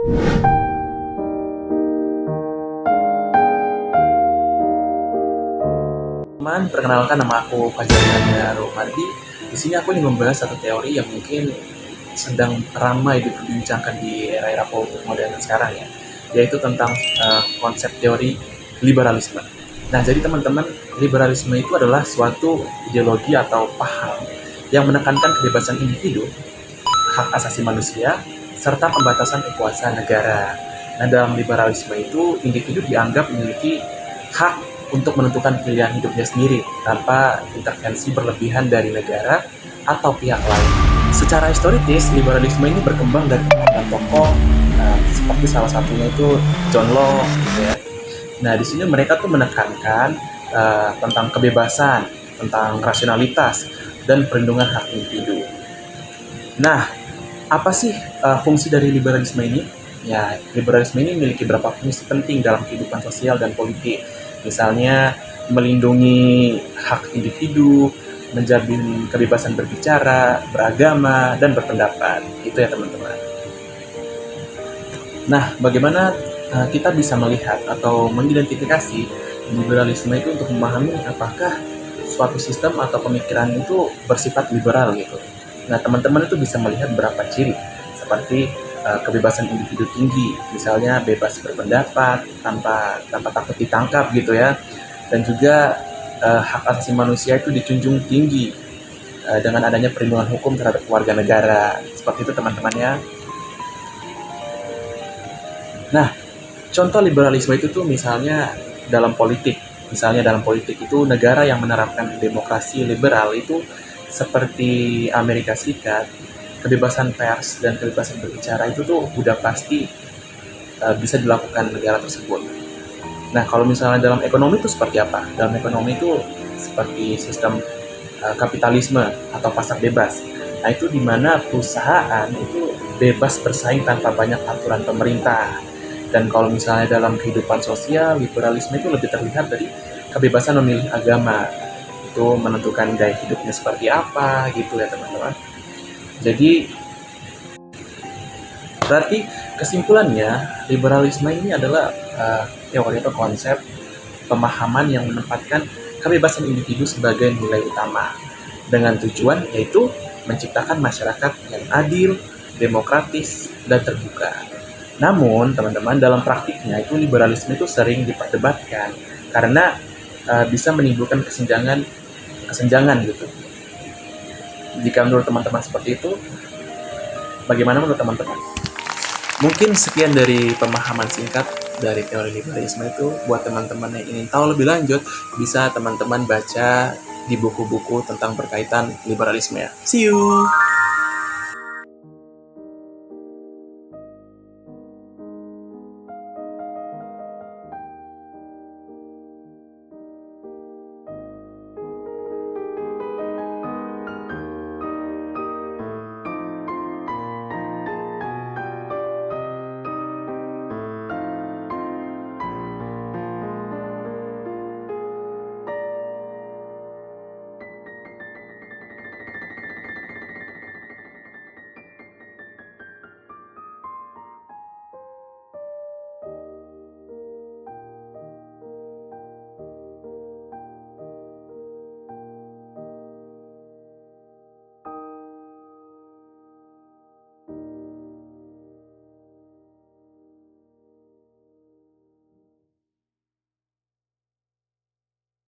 Teman, perkenalkan nama aku Fajar Romardi. Di sini aku ingin membahas satu teori yang mungkin sedang ramai diperbincangkan di era-era politik modern sekarang ya, yaitu tentang konsep teori liberalisme. Nah, jadi teman-teman, liberalisme itu adalah suatu ideologi atau paham yang menekankan kebebasan individu, hak asasi manusia, serta pembatasan kekuasaan negara. Nah, dalam liberalisme itu, individu dianggap memiliki hak untuk menentukan pilihan hidupnya sendiri tanpa intervensi berlebihan dari negara atau pihak lain. Secara historis, liberalisme ini berkembang dari tokoh seperti salah satunya itu John Locke, gitu ya. Nah, di sini mereka tuh menekankan tentang kebebasan, tentang rasionalitas, dan perlindungan hak individu. Nah, apa sih fungsi dari liberalisme ini? Ya, liberalisme ini memiliki beberapa fungsi penting dalam kehidupan sosial dan politik. Misalnya, melindungi hak individu, menjamin kebebasan berbicara, beragama, dan berpendapat. Itu ya teman-teman. Nah, bagaimana kita bisa melihat atau mengidentifikasi liberalisme itu untuk memahami apakah suatu sistem atau pemikiran itu bersifat liberal gitu. Nah, teman-teman itu bisa melihat beberapa ciri seperti kebebasan individu tinggi, misalnya bebas berpendapat tanpa takut ditangkap gitu ya, dan juga hak asasi manusia itu dijunjung tinggi dengan adanya perlindungan hukum terhadap warga negara. Seperti itu teman-teman ya. Nah, contoh liberalisme itu tuh misalnya dalam politik. Misalnya dalam politik itu negara yang menerapkan demokrasi liberal itu seperti Amerika Serikat, kebebasan pers dan kebebasan berbicara itu tuh udah pasti bisa dilakukan negara tersebut. Nah, kalau misalnya dalam ekonomi itu seperti apa? Dalam ekonomi itu seperti sistem kapitalisme atau pasar bebas. Nah, itu di mana perusahaan itu bebas bersaing tanpa banyak aturan pemerintah. Dan kalau misalnya dalam kehidupan sosial, liberalisme itu lebih terlihat dari kebebasan memilih agama. Itu menentukan gaya hidupnya seperti apa gitu ya teman-teman. Jadi, berarti kesimpulannya, liberalisme ini adalah teori atau konsep pemahaman yang menempatkan kebebasan individu sebagai nilai utama dengan tujuan yaitu menciptakan masyarakat yang adil, demokratis, dan terbuka. Namun, teman-teman, dalam praktiknya itu liberalisme itu sering diperdebatkan karena bisa menimbulkan kesenjangan gitu. Jika menurut teman-teman seperti itu, bagaimana menurut teman-teman? Mungkin sekian dari pemahaman singkat dari teori liberalisme itu. Buat teman-teman yang ingin tahu lebih lanjut, bisa teman-teman baca di buku-buku tentang berkaitan liberalisme ya. See you!